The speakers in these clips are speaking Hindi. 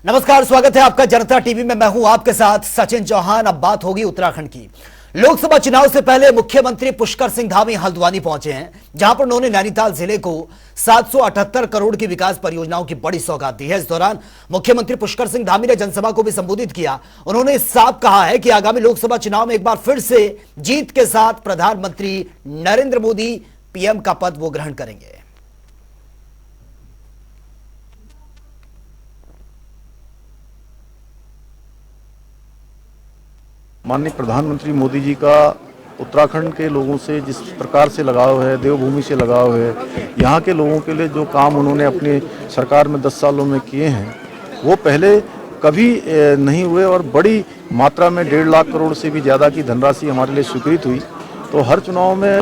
नमस्कार, स्वागत है आपका जनता टीवी में। मैं हूं आपके साथ सचिन चौहान। अब बात होगी उत्तराखंड की। लोकसभा चुनाव से पहले मुख्यमंत्री पुष्कर सिंह धामी हल्द्वानी पहुंचे हैं, जहां पर उन्होंने नैनीताल जिले को 778 करोड़ की विकास परियोजनाओं की बड़ी सौगात दी है। इस दौरान मुख्यमंत्री पुष्कर सिंह धामी ने जनसभा को भी संबोधित किया। उन्होंने साफ कहा है कि आगामी लोकसभा चुनाव में एक बार फिर से जीत के साथ प्रधानमंत्री नरेंद्र मोदी पीएम का पद वो ग्रहण करेंगे। माननीय प्रधानमंत्री मोदी जी का उत्तराखंड के लोगों से जिस प्रकार से लगाव है, देवभूमि से लगाव है, यहाँ के लोगों के लिए जो काम उन्होंने अपनी सरकार में 10 सालों में किए हैं वो पहले कभी नहीं हुए और बड़ी मात्रा में 1.5 लाख करोड़ से भी ज़्यादा की धनराशि हमारे लिए स्वीकृत हुई। तो हर चुनाव में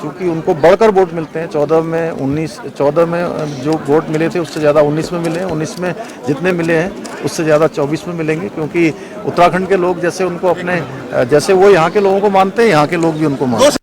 चूंकि उनको बढ़कर वोट मिलते हैं, 14 में जो वोट मिले थे उससे ज़्यादा 19 में मिले हैं, 19 में जितने मिले हैं उससे ज़्यादा 24 में मिलेंगे, क्योंकि उत्तराखंड के लोग जैसे उनको अपने जैसे वो यहाँ के लोगों को मानते हैं, यहाँ के लोग भी उनको मानते हैं।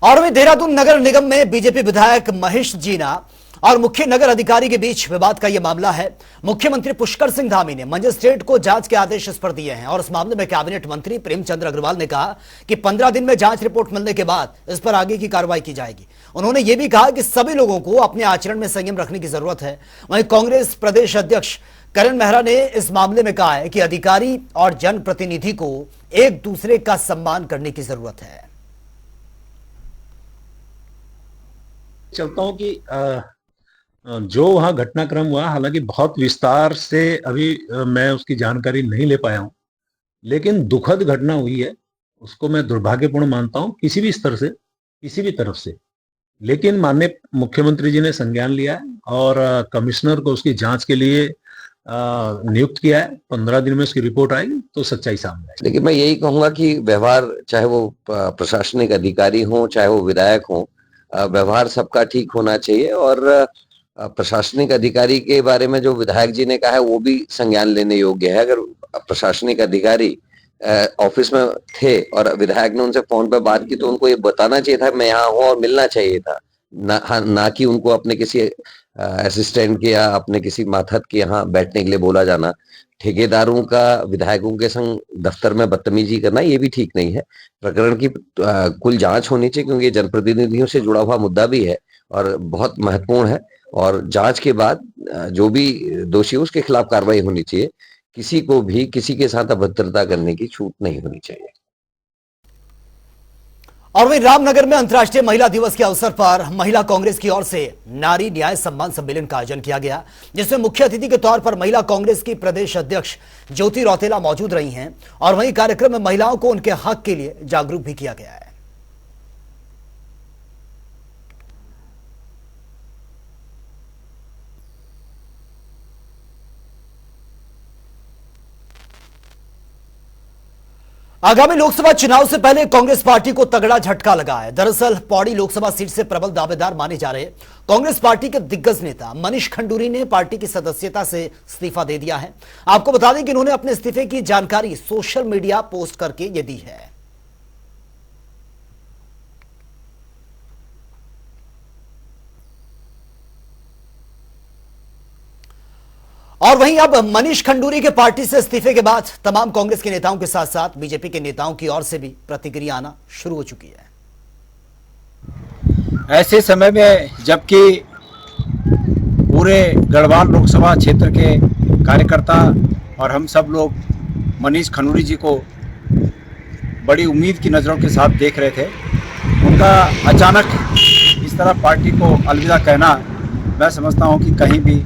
और वहीं देहरादून नगर निगम में बीजेपी विधायक महेश जीना और मुख्य नगर अधिकारी के बीच विवाद का यह मामला है। मुख्यमंत्री पुष्कर सिंह धामी ने मजिस्ट्रेट को जांच के आदेश इस पर दिए हैं और इस मामले में कैबिनेट मंत्री प्रेमचंद्र अग्रवाल ने कहा कि 15 दिन में जांच रिपोर्ट मिलने के बाद इस पर आगे की कार्रवाई की जाएगी। उन्होंने यह भी कहा कि सभी लोगों को अपने आचरण में संयम रखने की जरूरत है। वहीं कांग्रेस प्रदेश अध्यक्ष करण मेहरा ने इस मामले में कहा है कि अधिकारी और जनप्रतिनिधि को एक दूसरे का सम्मान करने की जरूरत है। चलता हूं कि जो वहां घटनाक्रम हुआ, हालांकि बहुत विस्तार से अभी मैं उसकी जानकारी नहीं ले पाया हूं, लेकिन दुखद घटना हुई है। उसको मैं दुर्भाग्यपूर्ण मानता हूं किसी भी स्तर से, किसी भी तरफ से। लेकिन माननीय मुख्यमंत्री जी ने संज्ञान लिया है और कमिश्नर को उसकी जांच के लिए नियुक्त किया है। 15 दिन में उसकी रिपोर्ट आएगी तो सच्चाई सामने आएगी। लेकिन मैं यही कहूंगा कि व्यवहार, चाहे वो प्रशासनिक अधिकारी हो चाहे वो विधायक हो, व्यवहार सबका ठीक होना चाहिए। और प्रशासनिक अधिकारी के बारे में जो विधायक जी ने कहा है वो भी संज्ञान लेने योग्य है। अगर प्रशासनिक अधिकारी ऑफिस में थे और विधायक ने उनसे फोन पर बात की तो उनको ये बताना चाहिए था मैं यहाँ हूँ और मिलना चाहिए था, ना कि उनको अपने किसी असिस्टेंट के या अपने किसी माथत के यहाँ बैठने के लिए बोला जाना। ठेकेदारों का विधायकों के संग दफ्तर में बदतमीजी करना ये भी ठीक नहीं है। प्रकरण की कुल जांच होनी चाहिए, क्योंकि जनप्रतिनिधियों से जुड़ा हुआ मुद्दा भी है और बहुत महत्वपूर्ण है। और जांच के बाद जो भी दोषी है उसके खिलाफ कार्रवाई होनी चाहिए। किसी को भी किसी के साथ अभद्रता करने की छूट नहीं होनी चाहिए। और वहीं रामनगर में अंतर्राष्ट्रीय महिला दिवस के अवसर पर महिला कांग्रेस की ओर से नारी न्याय सम्मान सम्मेलन का आयोजन किया गया, जिसमें मुख्य अतिथि के तौर पर महिला कांग्रेस की प्रदेश अध्यक्ष ज्योति रौतेला मौजूद रही हैं। और वहीं कार्यक्रम में महिलाओं को उनके हक के लिए जागरूक भी किया गया है। आगामी लोकसभा चुनाव से पहले कांग्रेस पार्टी को तगड़ा झटका लगा है। दरअसल पौड़ी लोकसभा सीट से प्रबल दावेदार माने जा रहे कांग्रेस पार्टी के दिग्गज नेता मनीष खंडूरी ने पार्टी की सदस्यता से इस्तीफा दे दिया है। आपको बता दें कि उन्होंने अपने इस्तीफे की जानकारी सोशल मीडिया पोस्ट करके ये दी है। और वहीं अब मनीष खंडूरी के पार्टी से इस्तीफे के बाद तमाम कांग्रेस के नेताओं के साथ साथ बीजेपी के नेताओं की ओर से भी प्रतिक्रिया आना शुरू हो चुकी है। ऐसे समय में जबकि पूरे गढ़वाल लोकसभा क्षेत्र के कार्यकर्ता और हम सब लोग मनीष खंडूरी जी को बड़ी उम्मीद की नज़रों के साथ देख रहे थे, उनका अचानक इस तरह पार्टी को अलविदा कहना मैं समझता हूं कि कहीं भी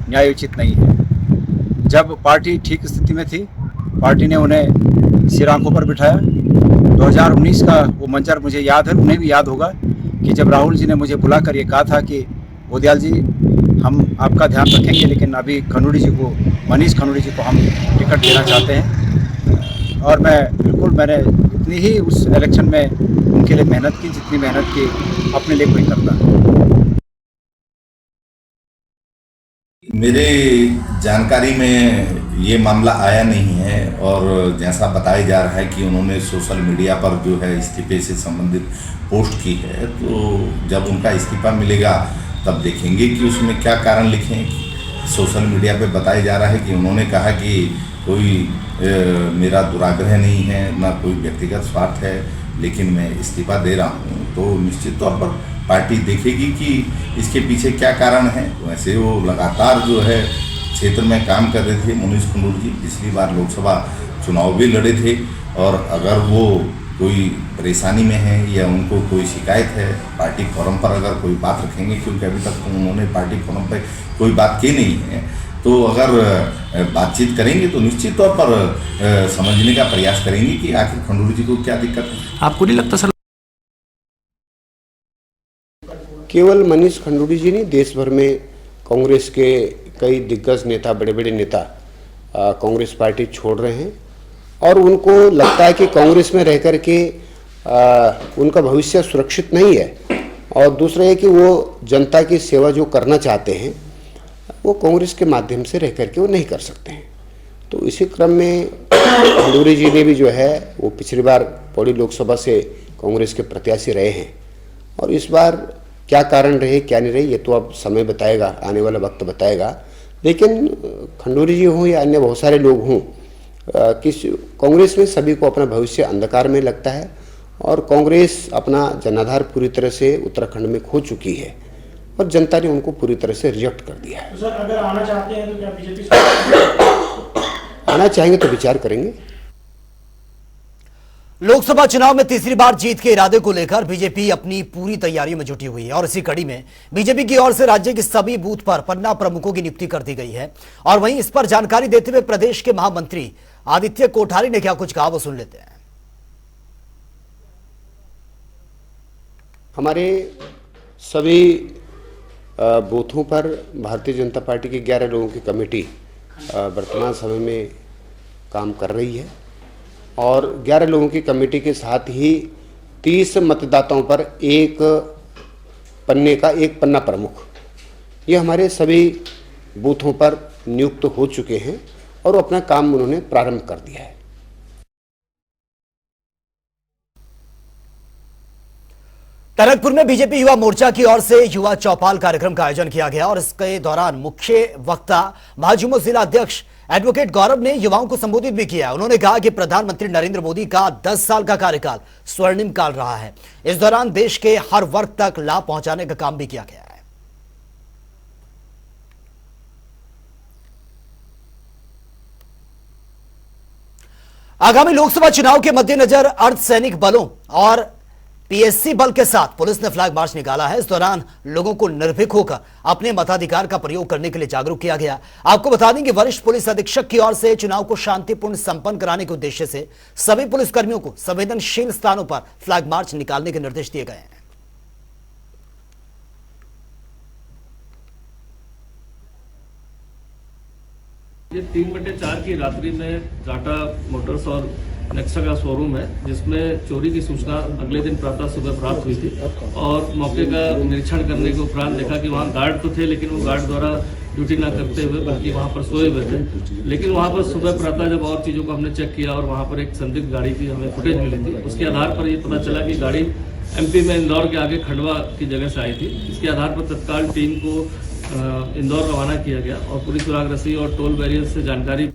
न्यायोचित नहीं है। जब पार्टी ठीक स्थिति में थी, पार्टी ने उन्हें सिर आंखों पर बिठाया। 2019 का वो मंजर मुझे याद है, उन्हें भी याद होगा कि जब राहुल जी ने मुझे बुलाकर ये कहा था कि गोदियाल जी हम आपका ध्यान रखेंगे, लेकिन अभी खंडूरी जी को, मनीष खंडूरी जी को हम टिकट देना चाहते हैं। और मैंने इतनी ही उस इलेक्शन में उनके लिए मेहनत की जितनी मेहनत की अपने लिए कोई करता है। मेरे जानकारी में ये मामला आया नहीं है और जैसा बताया जा रहा है कि उन्होंने सोशल मीडिया पर जो है इस्तीफे से संबंधित पोस्ट की है, तो जब उनका इस्तीफा मिलेगा तब देखेंगे कि उसमें क्या कारण लिखें। सोशल मीडिया पे बताया जा रहा है कि उन्होंने कहा कि कोई मेरा दुराग्रह नहीं है, ना कोई व्यक्तिगत स्वार्थ है, लेकिन मैं इस्तीफा दे रहा हूँ, तो निश्चित तौर पर पार्टी देखेगी कि इसके पीछे क्या कारण है। वैसे वो लगातार जो है क्षेत्र में काम कर रहे थे मनीष खंडूर जी, पिछली बार लोकसभा चुनाव भी लड़े थे, और अगर वो कोई परेशानी में है या उनको कोई शिकायत है, पार्टी फोरम पर अगर कोई बात रखेंगे, क्योंकि अभी तक तो उन्होंने पार्टी फोरम पर कोई बात की नहीं है, तो अगर बातचीत करेंगे तो निश्चित तौर पर समझने का प्रयास करेंगे कि आखिर खंडूर जी को क्या दिक्कत है। आपको नहीं लगता सर? केवल मनीष खंडूरी जी नहीं, देश भर में कांग्रेस के कई दिग्गज नेता, बड़े बड़े नेता कांग्रेस पार्टी छोड़ रहे हैं, और उनको लगता है कि कांग्रेस में रह कर के उनका भविष्य सुरक्षित नहीं है। और दूसरा है कि वो जनता की सेवा जो करना चाहते हैं वो कांग्रेस के माध्यम से रह कर के वो नहीं कर सकते हैं। तो इसी क्रम में खंडूरी जी ने भी जो है वो पिछली बार पौड़ी लोकसभा से कांग्रेस के प्रत्याशी रहे हैं, और इस बार क्या कारण रहे क्या नहीं रहे ये तो अब समय बताएगा, आने वाला वक्त बताएगा। लेकिन खंडूरी जी हों या अन्य बहुत सारे लोग हों, कांग्रेस में सभी को अपना भविष्य अंधकार में लगता है, और कांग्रेस अपना जनाधार पूरी तरह से उत्तराखंड में खो चुकी है, और जनता ने उनको पूरी तरह से रिजेक्ट कर दिया है। तो सर अगर आना चाहते हैं तो क्या बीजेपी आना चाहेंगे तो विचार करेंगे। लोकसभा चुनाव में तीसरी बार जीत के इरादे को लेकर बीजेपी अपनी पूरी तैयारी में जुटी हुई है, और इसी कड़ी में बीजेपी की ओर से राज्य के सभी बूथ पर पन्ना प्रमुखों की नियुक्ति कर दी गई है। और वहीं इस पर जानकारी देते हुए प्रदेश के महामंत्री आदित्य कोठारी ने क्या कुछ कहा, वो सुन लेते हैं। हमारे सभी बूथों पर भारतीय जनता पार्टी की 11 लोगों की कमेटी वर्तमान समय में काम कर रही है, और 11 लोगों की कमेटी के साथ ही 30 मतदाताओं पर एक पन्ना प्रमुख, ये हमारे सभी बूथों पर नियुक्त हो चुके हैं, और अपना काम उन्होंने प्रारंभ कर दिया है। टनकपुर में बीजेपी युवा मोर्चा की ओर से युवा चौपाल कार्यक्रम का आयोजन किया गया, और इसके दौरान मुख्य वक्ता भाजपा जिला अध्यक्ष एडवोकेट गौरव ने युवाओं को संबोधित भी किया। उन्होंने कहा कि प्रधानमंत्री नरेंद्र मोदी का 10 साल का कार्यकाल स्वर्णिम काल रहा है। इस दौरान देश के हर वर्ग तक लाभ पहुंचाने का काम भी किया गया है। आगामी लोकसभा चुनाव के मद्देनजर अर्धसैनिक बलों और पीएससी बल के साथ पुलिस ने फ्लैग मार्च निकाला है। इस दौरान लोगों को निर्भीक होकर अपने मताधिकार का प्रयोग करने के लिए जागरूक किया गया। आपको बता दें कि वरिष्ठ पुलिस अधीक्षक की ओर से चुनाव को शांतिपूर्ण संपन्न कराने के उद्देश्य से सभी पुलिसकर्मियों को संवेदनशील स्थानों पर फ्लैग मार्च निकालने के निर्देश दिए गए हैं। ये 3/4 की रात्रि में टाटा मोटर्स और नेक्सा का शोरूम है, जिसमें चोरी की सूचना अगले दिन प्रातः सुबह प्राप्त हुई थी, और मौके का निरीक्षण करने के उपरांत देखा कि वहाँ गार्ड तो थे, लेकिन वो गार्ड द्वारा ड्यूटी ना करते हुए बल्कि वहाँ पर सोए हुए थे। लेकिन वहाँ पर सुबह प्रातः जब और चीज़ों को हमने चेक किया और वहाँ पर एक संदिग्ध गाड़ी की हमें फुटेज मिली थी, उसके आधार पर ये पता चला कि गाड़ी एमपी में इंदौर के आगे खंडवा की जगह से आई थी। इसके आधार पर तत्काल टीम को इंदौर रवाना किया गया, और पुलिस सुराग रस्सी और टोल बैरियर से जानकारी।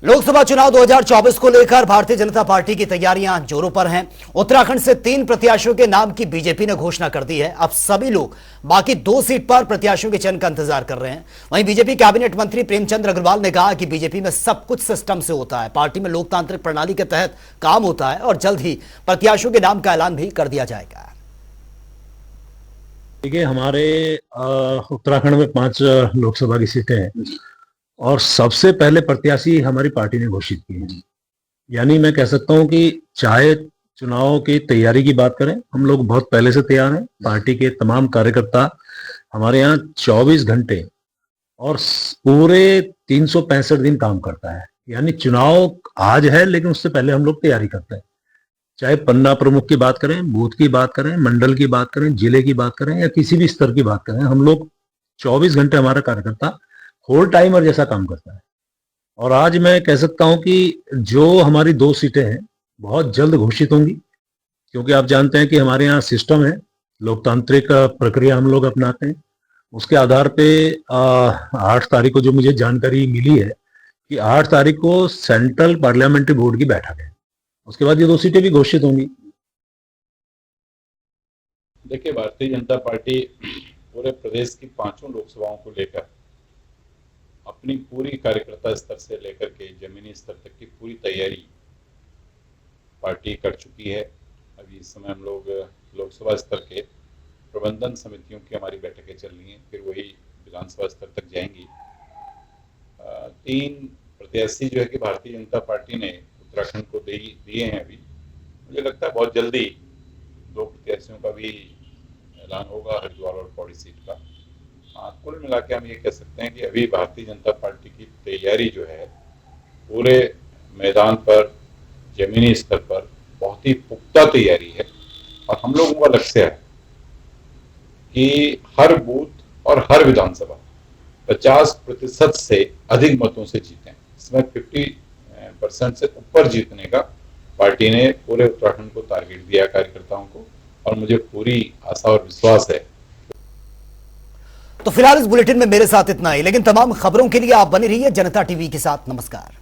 लोकसभा चुनाव 2024 को लेकर भारतीय जनता पार्टी की तैयारियां जोरों पर हैं। उत्तराखंड से 3 प्रत्याशियों के नाम की बीजेपी ने घोषणा कर दी है। अब सभी लोग बाकी 2 सीट पर प्रत्याशियों के चयन का इंतजार कर रहे हैं। वहीं बीजेपी कैबिनेट मंत्री प्रेमचंद अग्रवाल ने कहा कि बीजेपी में सब कुछ सिस्टम से होता है, पार्टी में लोकतांत्रिक प्रणाली के तहत काम होता है, और जल्द ही प्रत्याशियों के नाम का ऐलान भी कर दिया जाएगा। देखिए, हमारे उत्तराखंड में 5 लोकसभा की सीटें हैं, और सबसे पहले प्रत्याशी हमारी पार्टी ने घोषित किए हैं। यानी मैं कह सकता हूं कि चाहे चुनाव की तैयारी की बात करें, हम लोग बहुत पहले से तैयार हैं। पार्टी के तमाम कार्यकर्ता हमारे यहाँ 24 घंटे और पूरे 365 दिन काम करता है। यानी चुनाव आज है, लेकिन उससे पहले हम लोग तैयारी करते हैं। चाहे पन्ना प्रमुख की बात करें, बूथ की बात करें, मंडल की बात करें, जिले की बात करें, या किसी भी स्तर की बात करें, हम लोग 24 घंटे हमारा कार्यकर्ता होल टाइमर जैसा काम करता है। और आज मैं कह सकता हूं कि जो हमारी 2 सीटें हैं बहुत जल्द घोषित होंगी, क्योंकि आप जानते हैं कि हमारे यहाँ सिस्टम है, लोकतांत्रिक प्रक्रिया हम लोग अपनाते हैं, उसके आधार पे 8 तारीख को जो मुझे जानकारी मिली है कि 8 तारीख को सेंट्रल पार्लियामेंट्री बोर्ड की बैठक है, उसके बाद ये 2 सीटें भी घोषित होंगी। देखिए, भारतीय जनता पार्टी पूरे प्रदेश की 5 लोकसभाओं को लेकर अपनी पूरी कार्यकर्ता स्तर से लेकर के जमीनी स्तर तक की पूरी तैयारी पार्टी कर चुकी है। अभी इस समय हम लोग लोकसभा स्तर के प्रबंधन समितियों की हमारी बैठकें चल रही हैं, फिर वही विधानसभा स्तर तक जाएंगी। 3 प्रत्याशी जो है कि भारतीय जनता पार्टी ने उत्तराखंड को दिए हैं। अभी मुझे लगता है बहुत जल्दी 2 प्रत्याशियों का भी ऐलान होगा, हरिद्वार और पौड़ी सीट का। कुल मिला के हम ये कह सकते हैं कि अभी भारतीय जनता पार्टी की तैयारी जो है पूरे मैदान पर, जमीनी स्तर पर बहुत ही पुख्ता तैयारी है। और हम लोगों का लक्ष्य है कि हर बूथ और हर विधानसभा 50% से अधिक मतों से जीतें। इसमें 50% से ऊपर जीतने का पार्टी ने पूरे उत्तराखंड को टारगेट दिया कार्यकर्ताओं को, और मुझे पूरी आशा और विश्वास है। तो फिलहाल इस बुलेटिन में मेरे साथ इतना ही, लेकिन तमाम खबरों के लिए आप बने रहिए जनता टीवी के साथ। नमस्कार।